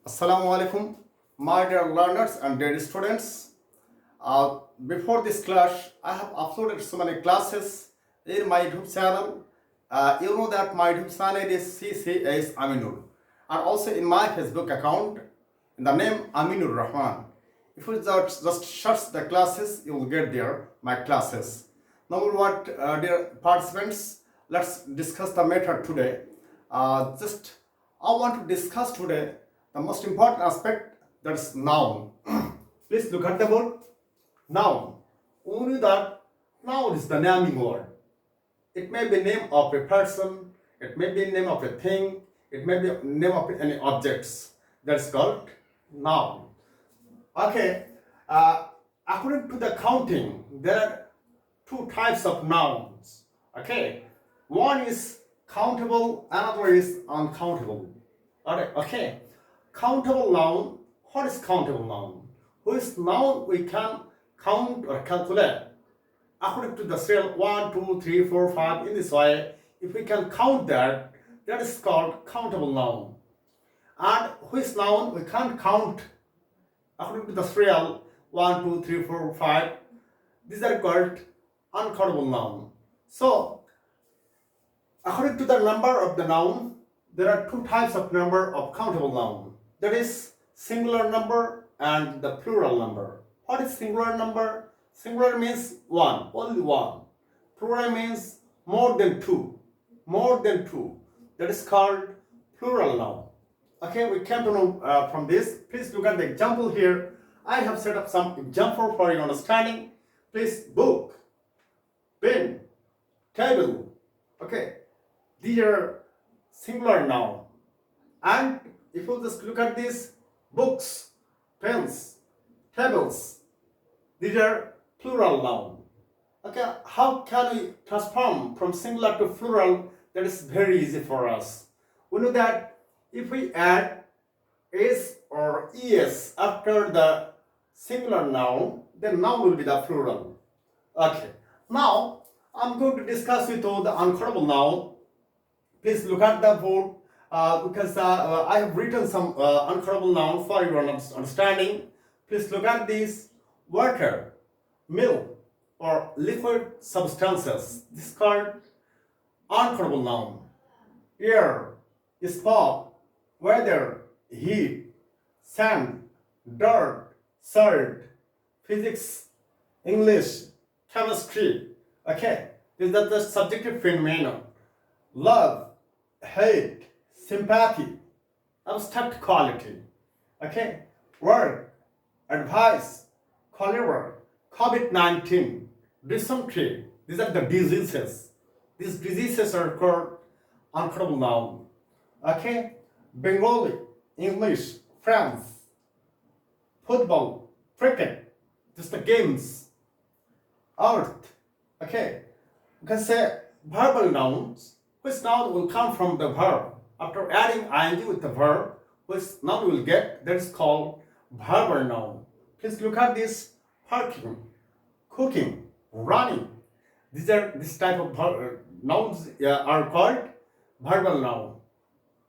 Assalamu alaikum, my dear learners and dear students. Before this class, I have uploaded so many classes in my YouTube channel. You know that my YouTube channel is CCS Aminur, and also in my Facebook account, in the name Aminur Rahman. If you just search the classes, you will get there my classes. Now, what, dear participants, let's discuss the matter today. Just I want to discuss today the most important aspect, that is noun. Please look at the word noun. Only that noun is the naming word. It may be name of a person, it may be name of a thing, it may be name of any objects. That's called noun. Okay, according to the counting, there are two types of nouns. Okay, one is countable, another is uncountable. Alright, okay. Countable noun. What is countable noun? Which noun we can count or calculate according to the scale 1, 2, 3, 4, 5. In this way, if we can count that, that is called countable noun. And which noun we can't count according to the scale 1, 2, 3, 4, 5. These are called uncountable noun. So, according to the number of the noun, there are two types of number of countable noun. That is singular number and the plural number. What is singular number? Singular means one, only one. Plural means more than two. More than two. That is called plural noun. Okay, we came to know from this. Please look at the example here. I have set up some example for your understanding. Please, book, pen, table. Okay, these are singular noun. And if you just look at this, books, pens, tables, these are plural noun. Okay, how can we transform from singular to plural? That is very easy for us. We know that if we add s or es after the singular noun, then noun will be the plural. Okay, now I'm going to discuss with you the uncountable noun. Please look at the board because I have written some uncountable noun for your understanding. Please look at these: water, milk, or liquid substances. This is called uncountable noun. Air, spark, weather, heat, sand, dirt, salt, physics, English, chemistry. Okay, these are the subjective phenomena. Love, hate, sympathy, abstract quality. Okay, work, advice, cholera, COVID-19, dysentery. These are the diseases. These diseases are called uncountable noun. Okay, Bengali, English, France, football, cricket. Just the games. Earth. Okay, you can say verbal nouns. Which noun will come from the verb? After adding ing with the verb, which noun will get? That is called verbal noun. Please look at this: parking, cooking, running. This type of nouns are called verbal noun.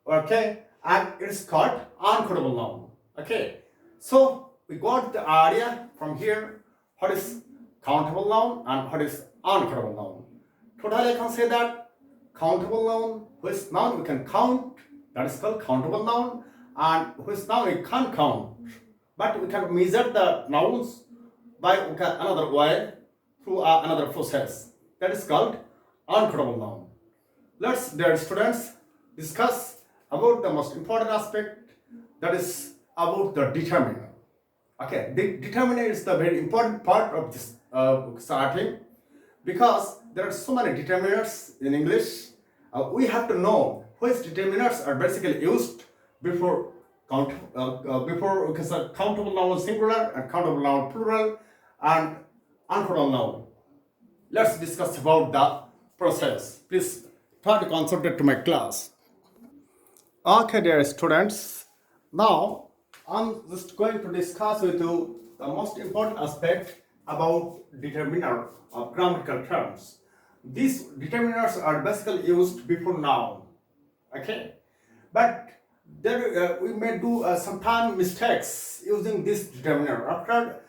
Okay, and it is called uncountable noun. Okay, so we got the idea from here what is countable noun and what is uncountable noun. Totally, I can say that countable noun, which noun we can count, that is called countable noun, and which noun we can't count, but we can measure the nouns by another way through another process. That is called uncountable noun. Let's, dear students, discuss about the most important aspect, that is about the determiner. Okay, the determiner is the very important part of this starting, because there are so many determiners in English. We have to know which determiners are basically used before countable noun singular and countable noun plural and uncountable noun. Let's discuss about the process. Please try to concentrate to my class. Okay, dear students. Now I'm just going to discuss with you the most important aspect about determiner of grammatical terms. These determiners are basically used before noun. Okay, but there we may do sometimes mistakes using this determiner. After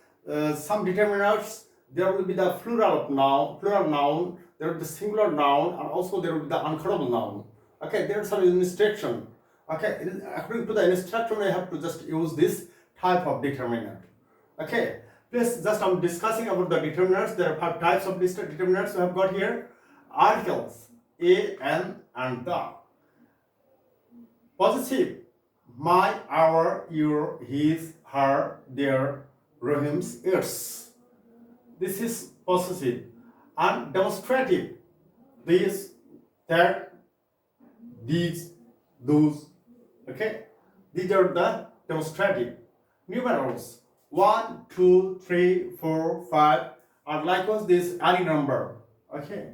some determiners, there will be the plural noun, there will be the singular noun, and also there will be the uncountable noun. Okay, there's some instruction. Okay, according to the instruction, I have to just use this type of determiner. Okay, please just I'm discussing about the determiners. There are 5 types of determiners we have got here. Articles, a, an, and the. Possessive, my, our, your, his, her, their, Rahim's, its. This is possessive. And demonstrative, this, that, these, those. Okay, these are the demonstrative. Numerals 1, 2, 3, 4, 5 are likewise this any number. Okay,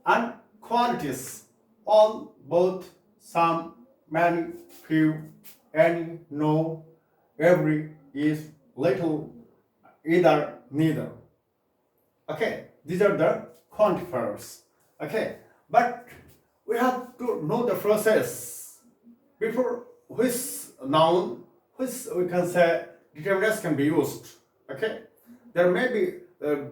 and quantities, all, both, some, many, few, any, no, every, is, little, either, neither. Okay, these are the quantifiers. Okay, but we have to know the process before which noun, which we can say determinants can be used. Okay, there may be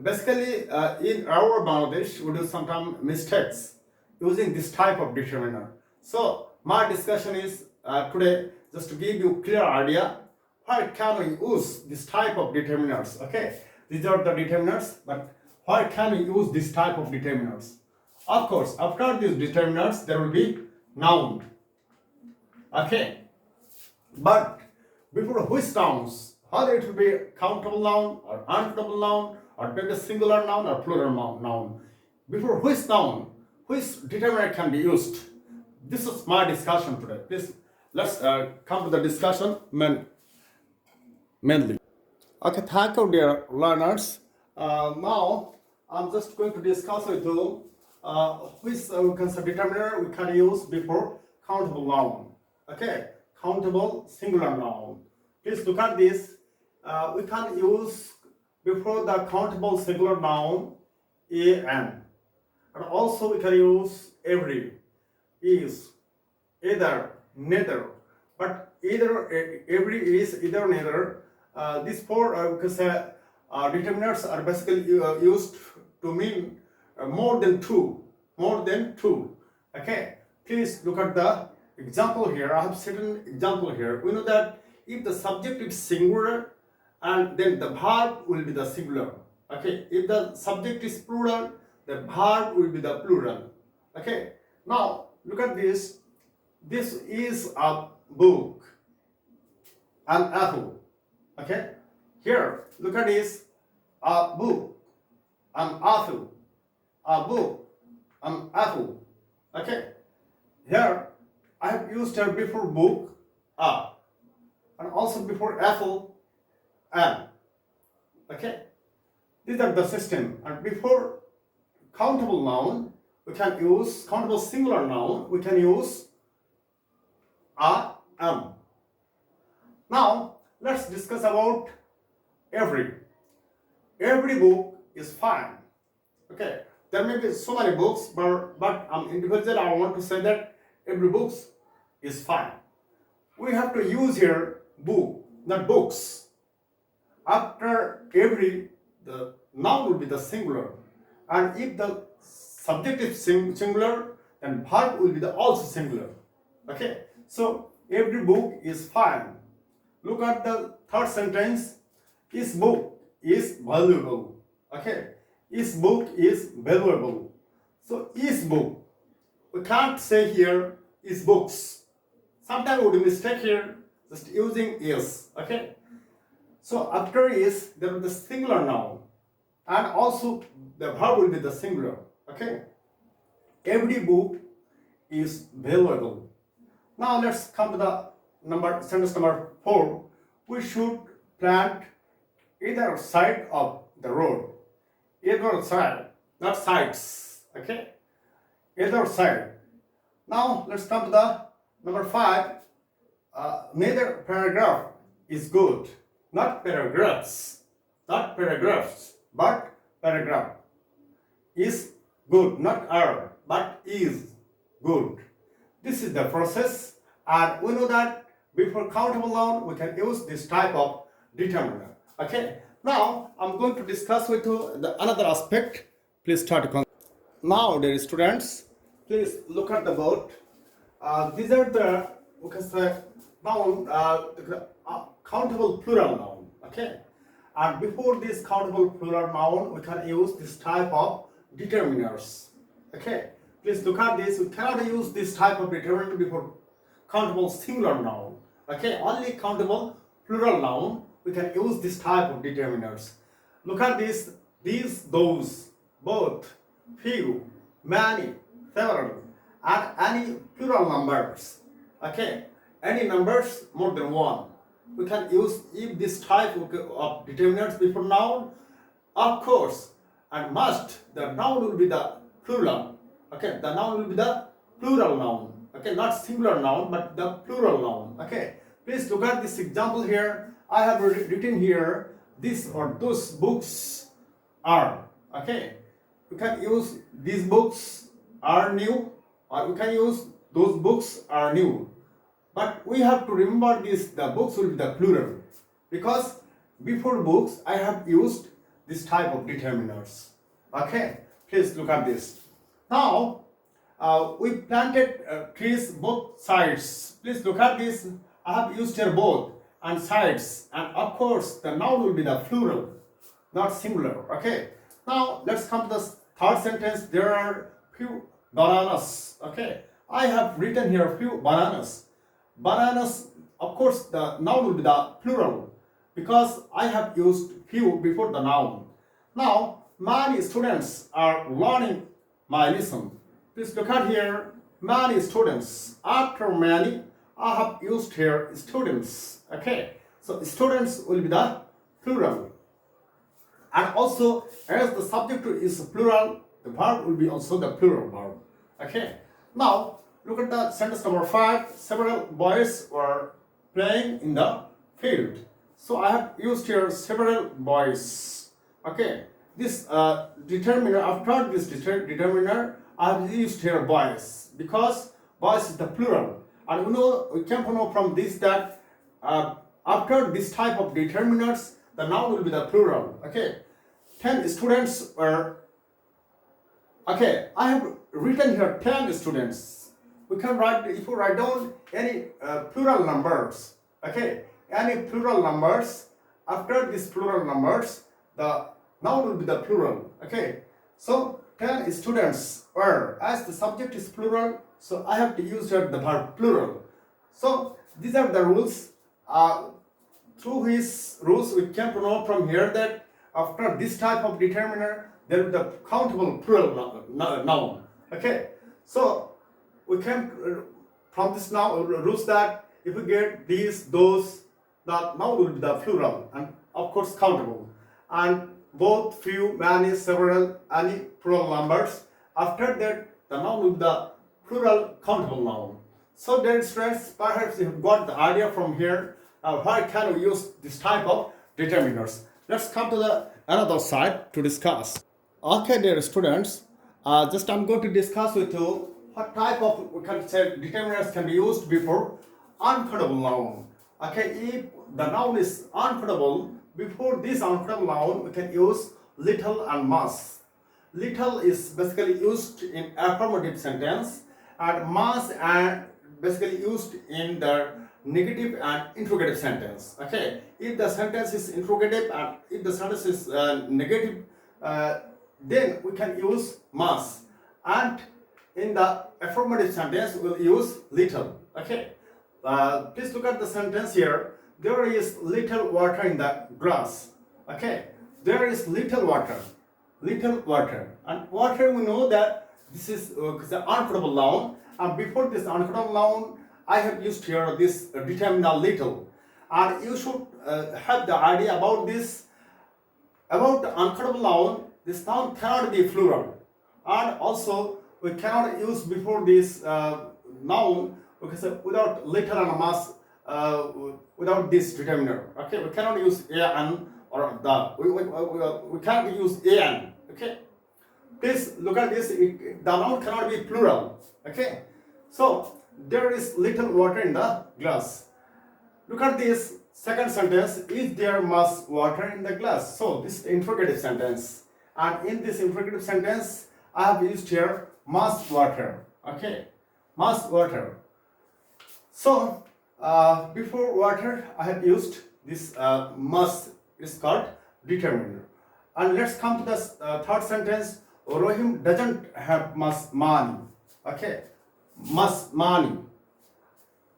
basically in our Bangladesh we do sometimes mistakes using this type of determiner. So my discussion is today just to give you clear idea why can we use this type of determiners. Okay, these are the determiners, but why can we use this type of determiners? Of course, after these determiners there will be noun. Okay, but before which nouns, whether it will be countable noun or uncountable noun or maybe singular noun or plural noun, before which noun, which determiner can be used? This is my discussion today. Please, let's come to the discussion mainly. Okay, thank you, dear learners. Now, I'm just going to discuss with you which we can say determiner we can use before countable noun. Okay, countable singular noun. Please look at this. We can use before the countable singular noun an, and also we can use every, is, either, neither. But either every is either neither. These 4 we can say determiners are basically used to mean more than two. Okay, please look at the example here. I have certain example here. We know that if the subject is singular, and then the verb will be the singular. Okay, if the subject is plural, the verb will be the plural. Okay, now look at this. This is a book, an apple. Okay, here look at this, a book, an apple, a book, an apple. Okay, here I have used here before book, a, and also before apple, an. Okay, these are the system. And before countable noun, we can use countable singular noun. We can use a, am. Now let's discuss about every. Every book is fine. Okay, there may be so many books, but individually I want to say that every book is fine. We have to use here book, not books. After every, the noun will be the singular, and if the subject is singular, then verb will be the also singular. Okay, so every book is fine. Look at the third sentence. His book is valuable. Okay, his book is valuable. So his book, we can't say here is books. Sometimes we would mistake here just using is. Okay, so after is there will be the singular noun, and also the verb will be the singular. Okay, every book is valuable. Now let's come to the sentence number 4. We should plant either side of the road. Either side, not sides. Okay, either side. Now let's come to the number 5. Neither paragraph is good. Not paragraphs, but paragraph. Is good, not are, but is good. This is the process. And we know that before countable noun, we can use this type of determiner. Okay. Now, I'm going to discuss with you another aspect. Please start. Now, dear students, please look at the board. These are the, we can say, noun, countable plural noun. Okay. And before this countable plural noun, we can use this type of determiners. Okay. Please look at this. We cannot use this type of determiner before countable singular noun. Okay. Only countable plural noun, we can use this type of determiners. Look at this. These, those, both, few, many, several, and any plural numbers. Okay. Any numbers more than one. We can use if this type of determinants before noun, of course, and must, the noun will be the plural. Okay, the noun will be the plural noun. Okay, not singular noun, but the plural noun. Okay, please look at this example here. I have written here, this or those books are. Okay, we can use these books are new, or we can use those books are new. But we have to remember this, the books will be the plural, because before books I have used this type of determiners. Okay, please look at this. Now, we planted trees both sides. Please look at this. I have used here both and sides, and of course the noun will be the plural, not singular. Okay, now let's come to the third sentence. There are few bananas. Okay, I have written here few bananas. Bananas, of course, the noun will be the plural because I have used few before the noun. Now, many students are learning my lesson. Please look at here, many students. After many, I have used here students. Okay, so students will be the plural. And also, as the subject is plural, the verb will be also the plural verb. Okay, now, look at the sentence number 5. Several boys were playing in the field. So I have used here several boys. Okay. This determiner, after this determiner, I have used here boys because boys is the plural. And we came to know from this that after this type of determiners, the noun will be the plural. Okay. 10 students were. Okay. I have written here 10 students. We can write, if you write down any plural numbers, okay, any plural numbers, after these plural numbers, the noun will be the plural, okay. So 10 students were, as the subject is plural, so I have to use here the verb plural. So these are the rules. Through his rules, we came to know from here that after this type of determiner, there is the countable plural noun, okay. So we came from this now rules that if we get these, those, the noun will be the plural and of course countable. And both, few, many, several, any plural numbers. After that, the noun will be the plural countable noun. So dear students, perhaps you have got the idea from here. Why can we use this type of determiners? Let's come to the another side to discuss. Okay, dear students, just I'm going to discuss with you what type of, we can say, determiners can be used before uncountable noun. Okay, if the noun is uncountable, before this uncountable noun, we can use little and much. Little is basically used in affirmative sentence, and much and basically used in the negative and interrogative sentence. Okay, if the sentence is interrogative and if the sentence is negative, then we can use much. And in the affirmative sentence, we'll use little. Okay. Please look at the sentence here. There is little water in the glass. Okay. There is little water. Little water. And water, we know that this is the uncountable noun. And before this uncountable noun, I have used here this determiner little. And you should have the idea about this. About the uncountable noun, this noun cannot be plural. And also, we cannot use before this noun, okay, so without little and mass, without this determiner. Okay, we cannot use an or the. We cannot use an. Okay, please look at this. The noun cannot be plural. Okay, so there is little water in the glass. Look at this second sentence. Is there much water in the glass? So this is the interrogative sentence. And in this interrogative sentence, I have used here much water. Okay, much water. So before water, I have used this must. It's called determiner. And let's come to the third sentence. Rohim doesn't have much money. Okay, much money.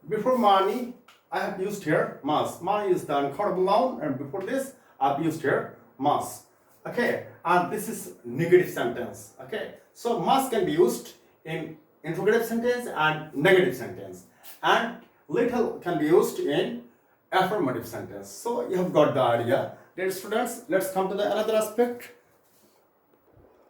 Before money, I have used here must. Money is the uncountable noun, and before this, I have used here must. Okay, and this is negative sentence. Okay, so must can be used in interrogative sentence and negative sentence, and little can be used in affirmative sentence. So you have got the idea. Dear students, let's come to the another aspect.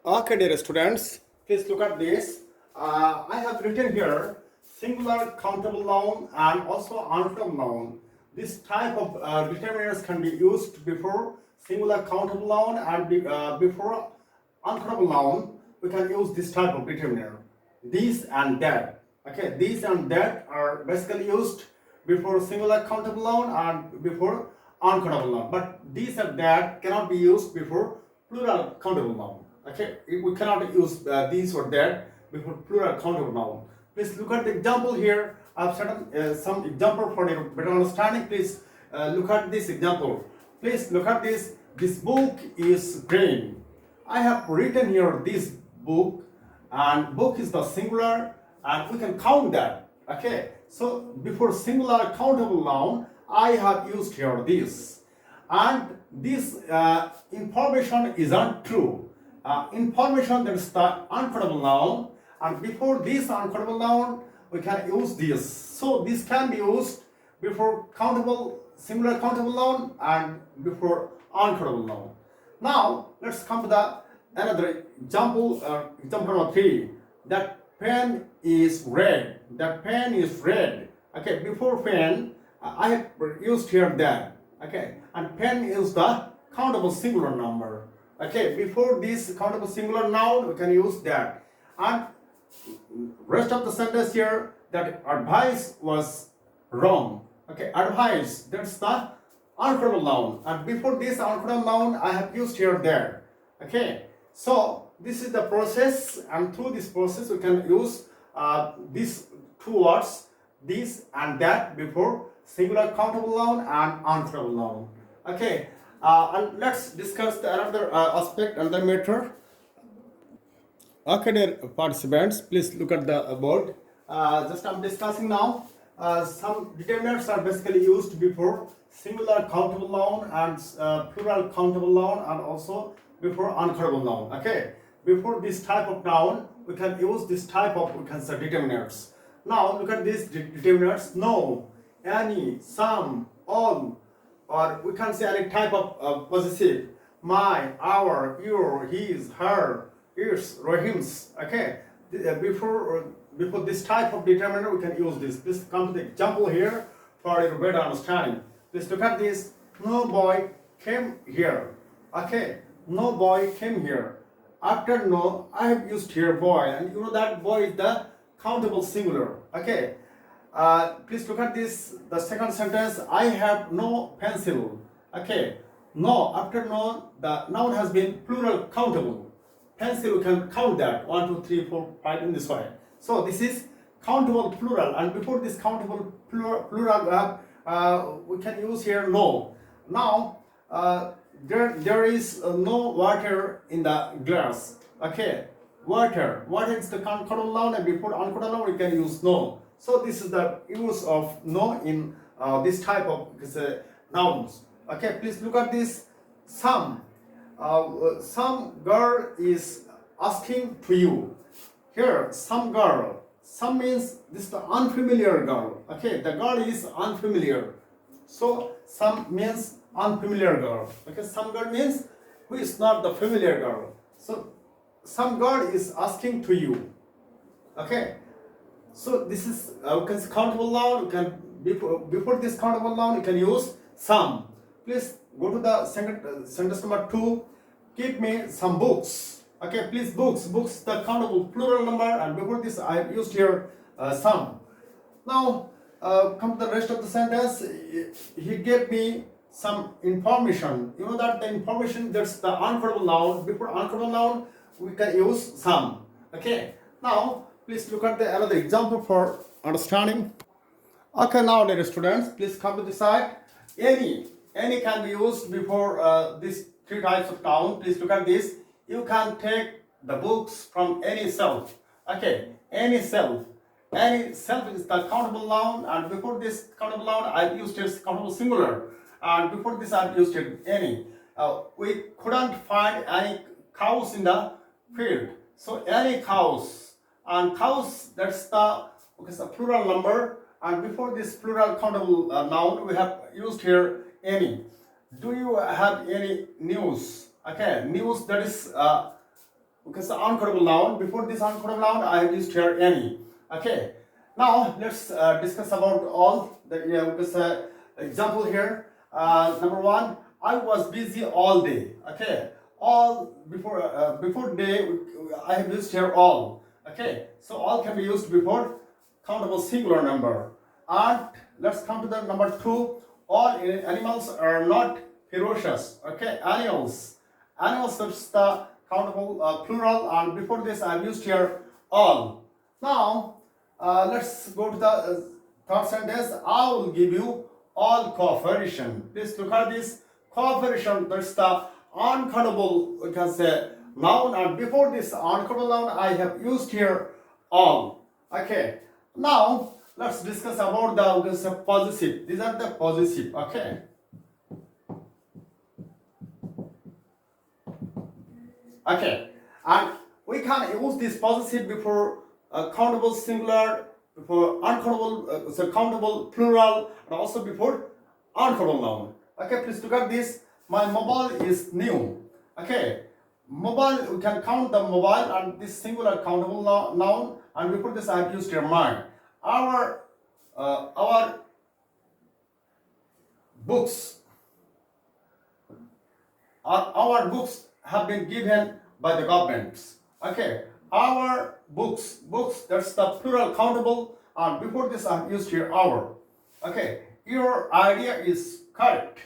Okay, dear students, please look at this. I have written here singular countable noun and also uncountable noun. This type of determinants can be used before singular countable noun and before uncountable noun. We can use this type of determiner. These and that. Okay, these and that are basically used before singular countable noun and before uncountable noun. But these and that cannot be used before plural countable noun. Okay, we cannot use these or that before plural countable noun. Please look at the example here. I have certain some example for your better understanding. Please look at this example. Please look at this. This book is green. I have written here this book, and book is the singular, and we can count that. Okay, so before singular countable noun, I have used here this, and this information is untrue. Information, that is the uncountable noun, and before this uncountable noun we can use this. So this can be used before countable singular countable noun and before uncountable noun. Now let's come to the another example. Example number 3. That pen is red. That pen is red. Okay, before pen I have used here that. Okay, and pen is the countable singular number. Okay, before this countable singular noun we can use that. And rest of the sentence here, that advice was wrong. Okay, advice, that's the uncountable noun, and before this uncountable noun I have used here there. Okay, so this is the process, and through this process we can use these two words, this and that, before singular countable noun and uncountable noun. Okay, and let's discuss the another aspect, another matter. Okay, dear participants, please look at the board. Just I'm discussing now. Some determinants are basically used before singular countable noun and plural countable noun, and also before uncountable noun. Okay, before this type of noun we can use this type of, we can say, determinants. Now look at these determinants: no, any, some, all, or we can say any type of possessive: my, our, your, his, her, its, Rohim's. Okay, before this type of determiner we can use this. Please come to the example here for your better understanding. Please look at this. No boy came here. Okay, no boy came here. After no, I have used here boy, and you know that boy is the countable singular. Okay, please look at this. The second sentence: I have no pencil. Okay, no, after no, the noun has been plural countable. Pencil, we can count that 1, 2, 3, 4, 5 in this way. So this is countable plural, and before this countable plural we can use here no. Now there is no water in the glass. Okay, water is the countable noun, and before uncountable noun we can use no. So this is the use of no in this type of nouns. Okay, please look at this. Some girl is asking to you. Here, some girl. Some means this is the unfamiliar girl. Okay, the girl is unfamiliar. So some means unfamiliar girl. Okay, some girl means who is not the familiar girl. So some girl is asking to you. Okay, so this is we can say countable noun. You can before this countable noun you can use some. Please go to the sentence number 2. Give me some books. Okay, please, books. Books, the countable plural number, and before this I have used here some. Now, come to the rest of the sentence. He gave me some information. You know that the information, that's the uncountable noun. Before uncountable noun, we can use some. Okay. Now, please look at the another example for understanding. Okay, now, dear students, please come to the side. Any can be used before these three types of noun. Please look at this. You can take the books from any shelf. Okay, any shelf. Any shelf is the countable noun, and before this countable noun, I've used it countable singular, and before this, I've used it any. We couldn't find any cows in the field, so any cows, and cows, that's the plural number, and before this plural countable noun, we have used here any. Do you have any news? Okay, news, that is uncountable noun. Before this uncountable noun, I have used here any. Okay, now let's discuss about all the example here. Number one, I was busy all day. Okay, all before day, I have used here all. Okay, so all can be used before countable singular number. And let's come to the number two. All animals are not ferocious. Okay, animals, that's the countable plural, and before this I have used here all. Now let's go to the third sentence. I will give you all cooperation. Please look at this. Cooperation, that's the uncountable, we can say, noun, and before this uncountable noun, I have used here all. Okay, now let's discuss about the possessive. These are the possessive. Okay. Okay, and we can use this possessive before countable singular, before uncountable, countable plural, and also before uncountable noun. Okay, please look at this. My mobile is new. Okay, mobile, we can count the mobile, and this singular countable noun, and before this I have used here mine. Our books, our books have been given by the governments. Okay, our books, that's the plural countable, and before this I have used here our. Okay, your idea is correct.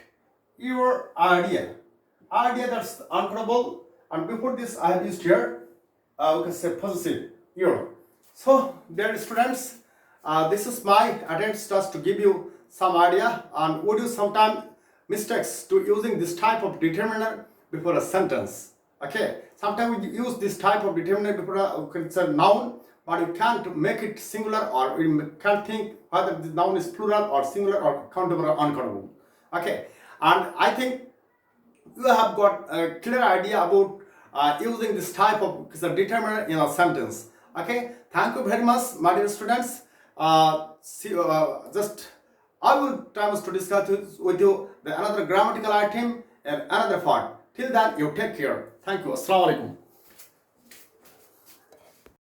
Your idea, that's uncountable, and before this I have used here we can say possessive, your. So, dear students, this is my attempt just to give you some idea, and would you sometimes mistakes to using this type of determinant before a sentence. Okay, sometimes we use this type of determinant before a noun, but you can't make it singular, or you can't think whether the noun is plural or singular or countable or uncountable. Okay, and I think you have got a clear idea about using this type of determinant in a sentence. Okay, thank you very much, my dear students. Just I will try to discuss with you the another grammatical item and another part. Till then, you take care. Thank you. Assalamu alaikum.